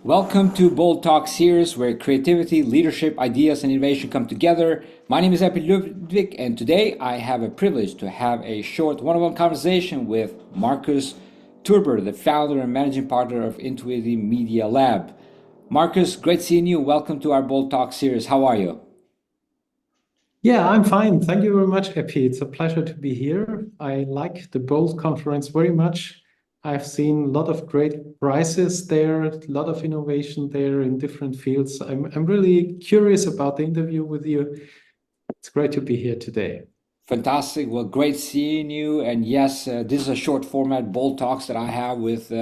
Welcome to Bold Talk series where creativity, leadership, ideas, and innovation come together. My name is Ludvik, and today I have a privilege to have a short one-on-one conversation with Markus Turber, the founder and managing partner of Intuity Media Lab. Markus, great seeing you. Welcome to our Bold Talk series. How are you? Yeah, I'm fine. Thank you very much, Epi. It's a pleasure to be here. I like the Bold conference very much. I've seen a lot of great prizes there, a lot of innovation there in different fields. I'm really curious about the interview with you. It's great to be here today. Fantastic. Well, great seeing you. And yes, this is a short format Bold Talks that I have with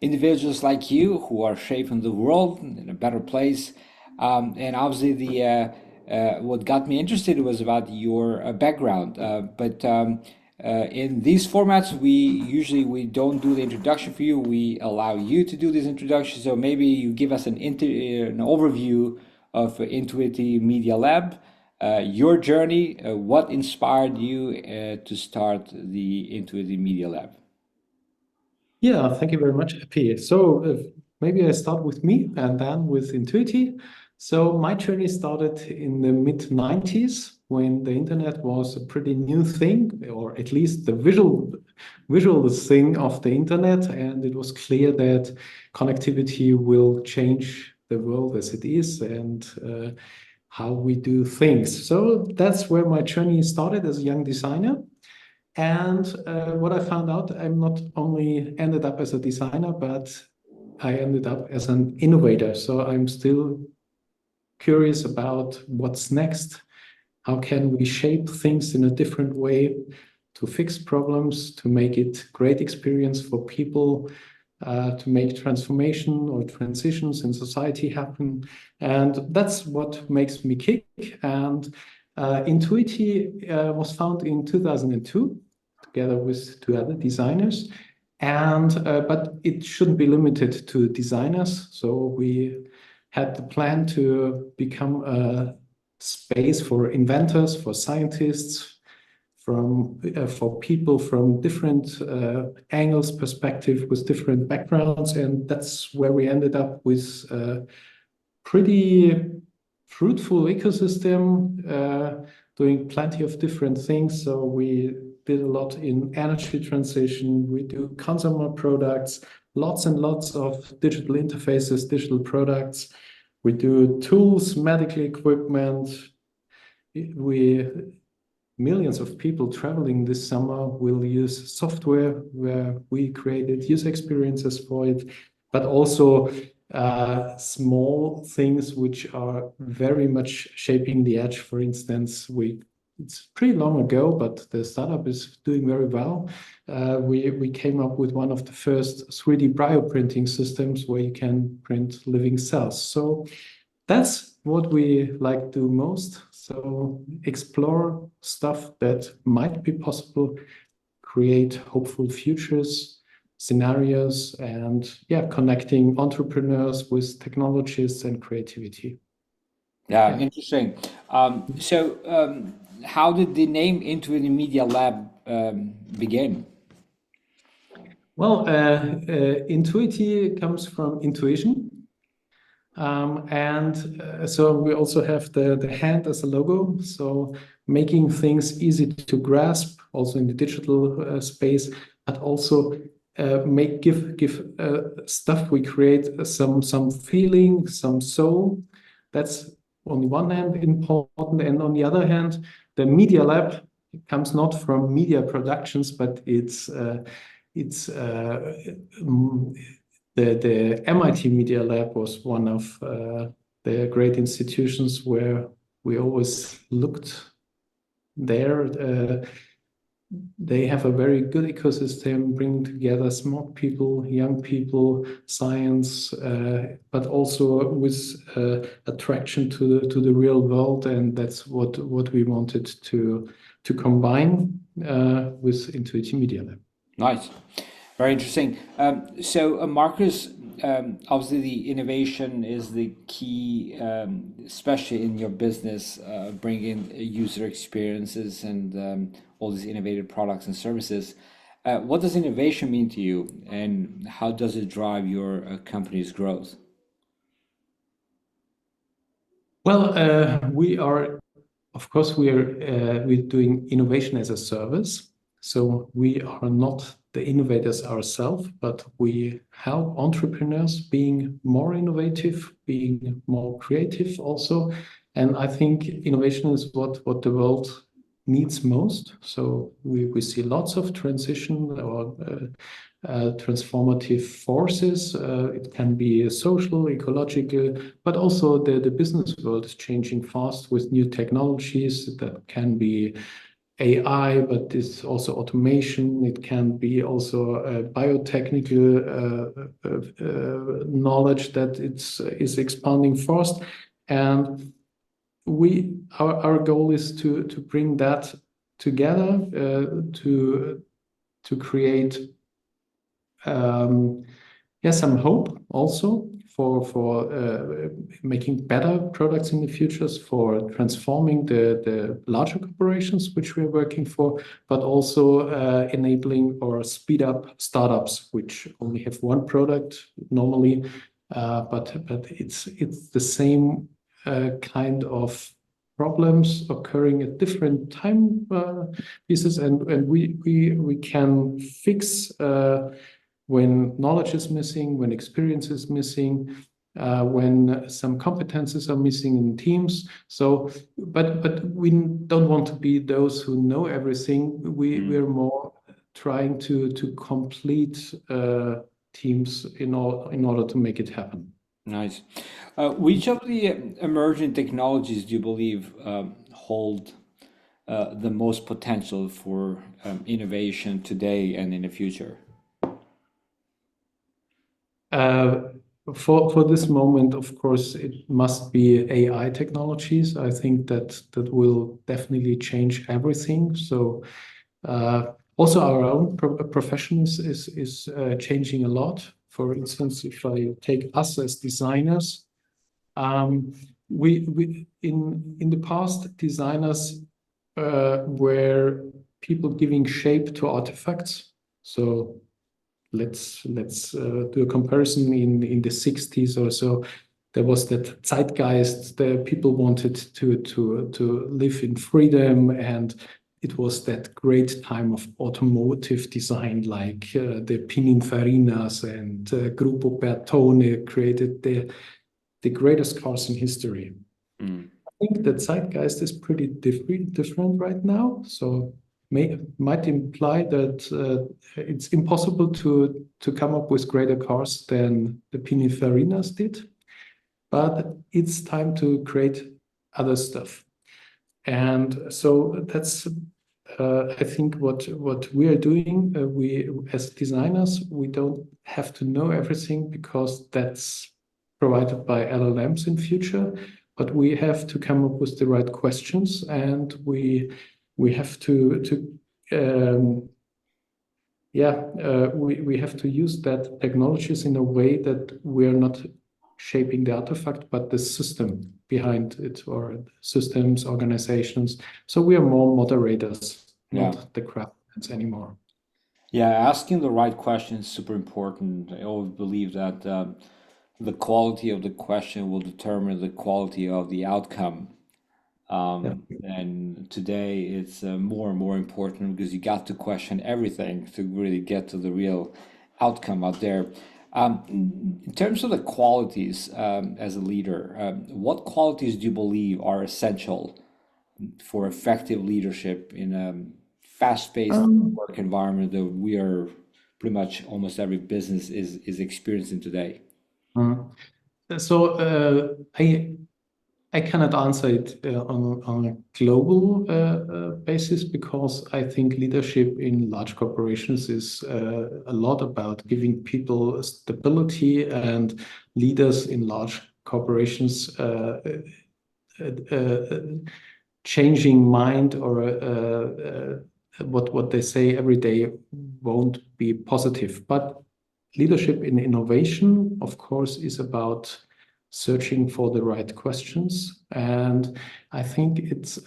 individuals like you who are shaping the world in a better place. And obviously, the what got me interested was about your background. But in these formats, we don't do the introduction for you. We allow you to do this introduction. So maybe you give us an overview of Intuity Media Lab, your journey, what inspired you to start the Intuity Media Lab? Yeah, thank you very much, Epi. Maybe I start with me and then with Intuity. So my journey started in the mid 90s when the internet was a pretty new thing, or at least the visual thing of the internet, and it was clear that connectivity will change the world as it is and how we do things. So that's where my journey started as a young designer. And what I found out, I'm not only ended up as a designer, but I ended up as an innovator. So I'm still curious about what's next. How can we shape things in a different way to fix problems, to make it great experience for people, to make transformation or transitions in society happen. And that's what makes me kick. And Intuity was founded in 2002 together with two other designers. And but it shouldn't be limited to designers. So we had the plan to become a space for inventors, for scientists, for people from different angles, perspective, with different backgrounds, and that's where we ended up with a pretty fruitful ecosystem, doing plenty of different things. So we did a lot in energy transition. We do consumer products, lots and lots of digital interfaces, digital products. We do tools, medical equipment. We Millions of people traveling this summer will use software where we created user experiences for it, but also small things which are very much shaping the edge. For instance, it's pretty long ago, but the startup is doing very well. We came up with one of the first 3D bioprinting systems where you can print living cells. So that's what we like to do most. So explore stuff that might be possible, create hopeful futures, scenarios, and yeah, connecting entrepreneurs with technologists and creativity. Yeah, Yeah. interesting. How did the name Intuity Media Lab begin? Well, Intuity comes from intuition. So we also have the hand as a logo. So making things easy to grasp, also in the digital space, but also give stuff we create some feeling, some soul. That's on the one hand important, and on the other hand, the Media Lab comes not from media productions, but it's the MIT Media Lab was one of the great institutions where we always looked there. They have a very good ecosystem, bringing together smart people, young people, science, but also with attraction to the real world, and that's what we wanted to combine with Intuity Media Lab. Nice. Very interesting. Marcus, obviously the innovation is the key, especially in your business, bringing user experiences and all these innovative products and services. What does innovation mean to you, and how does it drive your company's growth? Well, we are, of course, we're doing innovation as a service. So we are not the innovators ourselves, but we help entrepreneurs being more innovative, being more creative also. And I think innovation is what the world needs most. So we see lots of transition or transformative forces. It can be social, ecological, but also the business world is changing fast with new technologies that can be AI, but it's also automation. It can be also biotechnical knowledge that is expanding fast. And our goal is to bring that together to create some hope also for making better products in the futures, for transforming the larger corporations which we're working for, but also enabling or speed up startups which only have one product normally, but it's the same kind of problems occurring at different time pieces, and we can fix when knowledge is missing, when experience is missing, when some competences are missing in teams. So, but we don't want to be those who know everything. We're more trying to complete teams in order to make it happen. Nice. Which of the emerging technologies do you believe hold the most potential for innovation today and in the future? For this moment, of course, it must be AI technologies. I think that will definitely change everything. So also our own profession is changing a lot. For instance, if I take us as designers, we in the past designers were people giving shape to artifacts. So let's do a comparison in the 60s or so. There was that zeitgeist. The people wanted to live in freedom, and it was that great time of automotive design, like the Pininfarinas and Gruppo Bertone created the greatest cars in history. Mm. I think the zeitgeist is pretty different right now. So might imply that it's impossible to come up with greater cars than the Pininfarinas did, but it's time to create other stuff. And so that's I think what we are doing. We as designers, we don't have to know everything because that's provided by LLMs in future, but we have to come up with the right questions, and we have to we have to use that technologies in a way that we are not shaping the artifact, but the system behind it, or systems, organizations. So we are more moderators, Yeah. not the craftsmen anymore. Yeah, asking the right question is super important. I always believe that the quality of the question will determine the quality of the outcome. Yeah. And today it's more and more important because you got to question everything to really get to the real outcome out there. In terms of the qualities as a leader, what qualities do you believe are essential for effective leadership in a fast-paced Um, work environment that we are pretty much almost every business is experiencing today? mm. So I cannot answer it on a global basis, because I think leadership in large corporations is a lot about giving people stability, and leaders in large corporations changing mind, or what they say every day won't be positive. But leadership in innovation, of course, is about searching for the right questions. And I think it's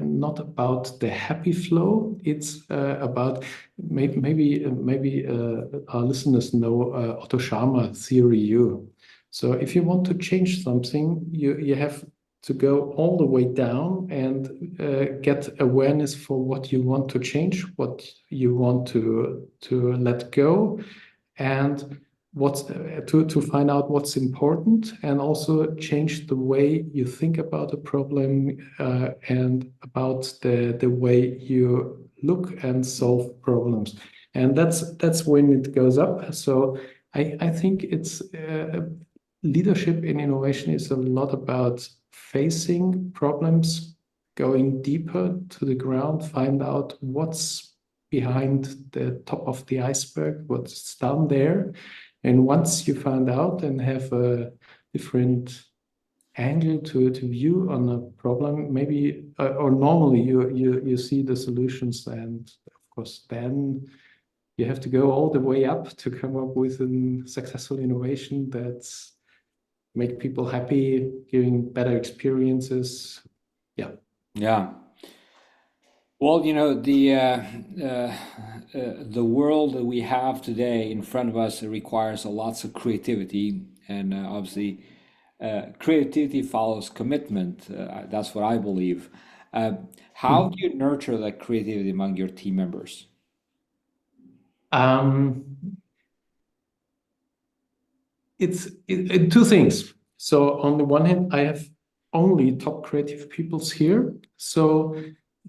not about the happy flow. It's about maybe our listeners know Otto Scharmer theory U. So if you want to change something, you have to go all the way down and get awareness for what you want to change, what you want to let go, and what's to find out what's important, and also change the way you think about the problem and about the way you look and solve problems. And that's when it goes up. So I think it's leadership in innovation is a lot about facing problems, going deeper to the ground, find out what's behind the top of the iceberg, what's down there. And once you find out and have a different angle to view on a problem, maybe or normally you see the solutions, and of course then you have to go all the way up to come up with a successful innovation that's make people happy, giving better experiences. Yeah. Yeah. Well, the world that we have today in front of us requires lots of creativity, and obviously, creativity follows commitment. That's what I believe. Uh, how do you nurture that creativity among your team members? Um, two things. So on the one hand, I have only top creative peoples here. So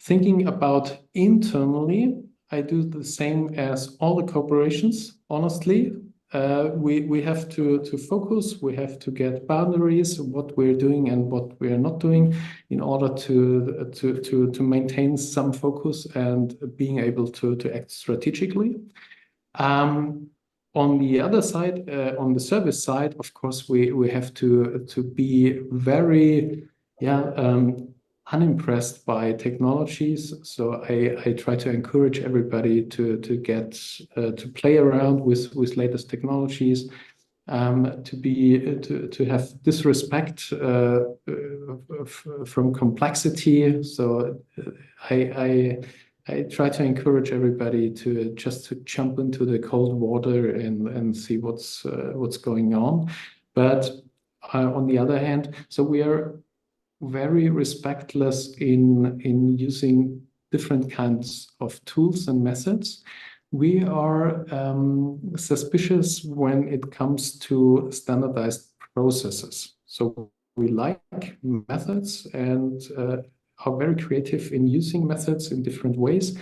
thinking about internally, I do the same as all the corporations, honestly. We have to focus, we have to get boundaries, what we're doing and what we're not doing, in order to maintain some focus and being able to act strategically. On the other side, on the service side, of course, we have to be very unimpressed by technologies. So I try to encourage everybody to get to play around with latest technologies, to have this respect from complexity. So I try to encourage everybody to just to jump into the cold water and see what's going on. But on the other hand, so we are very respectless in using different kinds of tools and methods. We are suspicious when it comes to standardized processes. So we like methods and are very creative in using methods in different ways.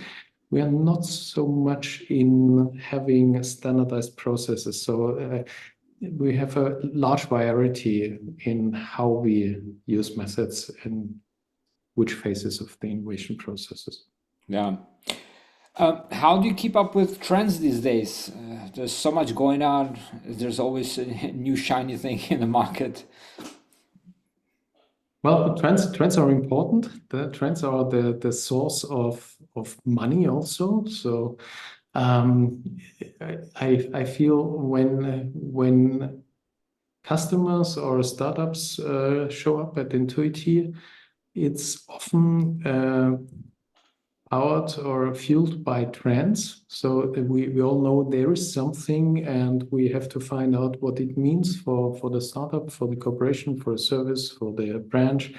We are not so much in having standardized processes. So we have a large variety in how we use methods and which phases of the innovation processes. Yeah. How do you keep up with trends these days? There's so much going on. There's always a new shiny thing in the market. Well, trends are important. The trends are the source of money also. So I feel when customers or startups show up at Intuity, it's often powered or fueled by trends. So we all know there is something, and we have to find out what it means for the startup, for the corporation, for a service, for the branch.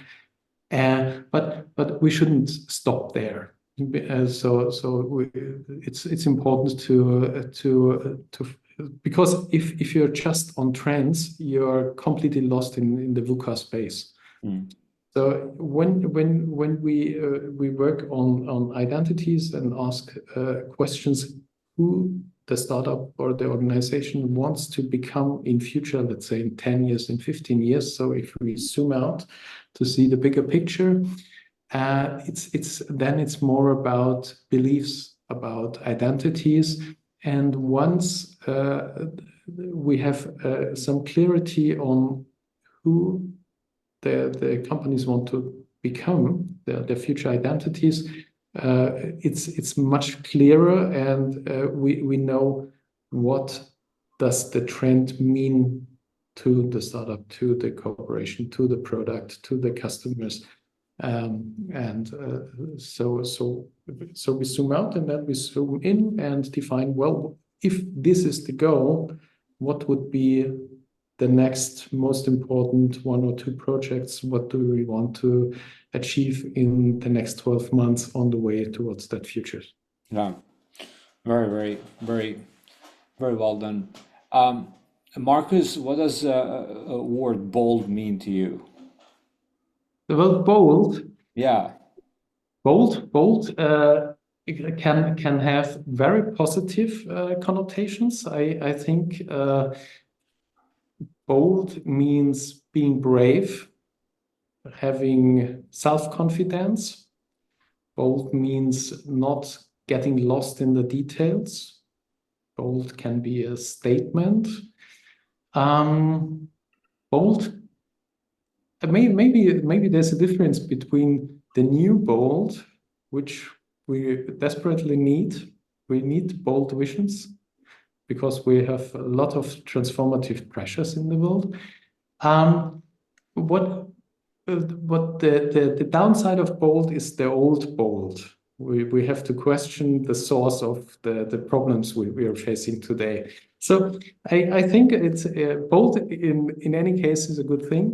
But we shouldn't stop there. It's important to because if you're just on trends, you're completely lost in the VUCA space. So when we work on identities and ask questions, who the startup or the organization wants to become in future, let's say in 10 years, in 15 years. So if we zoom out to see the bigger picture, it's more about beliefs, about identities. And once we have some clarity on who the companies want to become, their future identities, it's much clearer, and we know what does the trend mean to the startup, to the corporation, to the product, to the customers. So we zoom out and then we zoom in and define, well, if this is the goal, what would be the next most important 1 or 2 projects? What do we want to achieve in the next 12 months on the way towards that future? Yeah, very, very, very, very well done. Um, Marcus, what does word bold mean to you? The word bold, Yeah, it can have very positive connotations. I think bold means being brave, having self-confidence. Bold means not getting lost in the details. Bold can be a statement. Bold, maybe there's a difference between the new bold, which we desperately need. We need bold visions because we have a lot of transformative pressures in the world. Um, what the downside of bold is the old bold. We have to question the source of the problems we are facing today. So I think it's bold in any case is a good thing,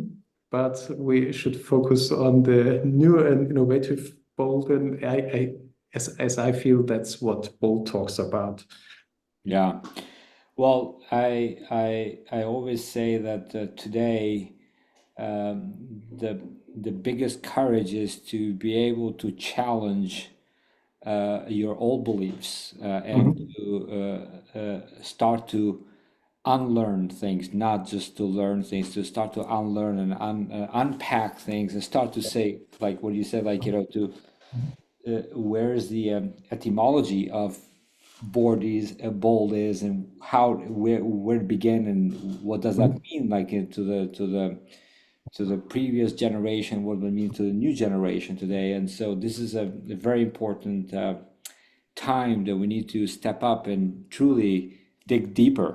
but we should focus on the new and innovative bold. And as I feel that's what bold talks about. yeah. Well, I always say that today the biggest courage is to be able to challenge your old beliefs and Mhm. to start to unlearn things, not just to learn things, to start to unlearn and unpack things and start to say, like what you said, like, to where is the etymology of bold is and how where it began and what does that Mhm. mean, like to the previous generation, what would it mean to the new generation today. And so this is a very important time that we need to step up and truly dig deeper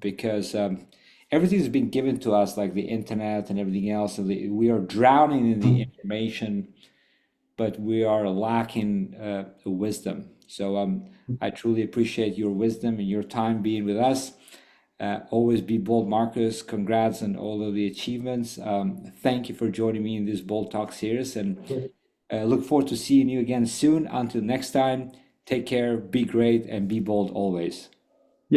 because everything's been given to us, like the internet and everything else, and we are drowning in the information, but we are lacking wisdom. So I truly appreciate your wisdom and your time being with us. Always be bold, Marcus. Congrats on all of the achievements. Thank you for joining me in this Bold Talk series, and look forward to seeing you again soon. Until next time, take care, be great, and be bold always.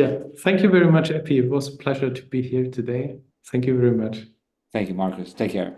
Yeah, thank you very much, Epi. It was a pleasure to be here today. Thank you very much. Thank you, Marcus. Take care.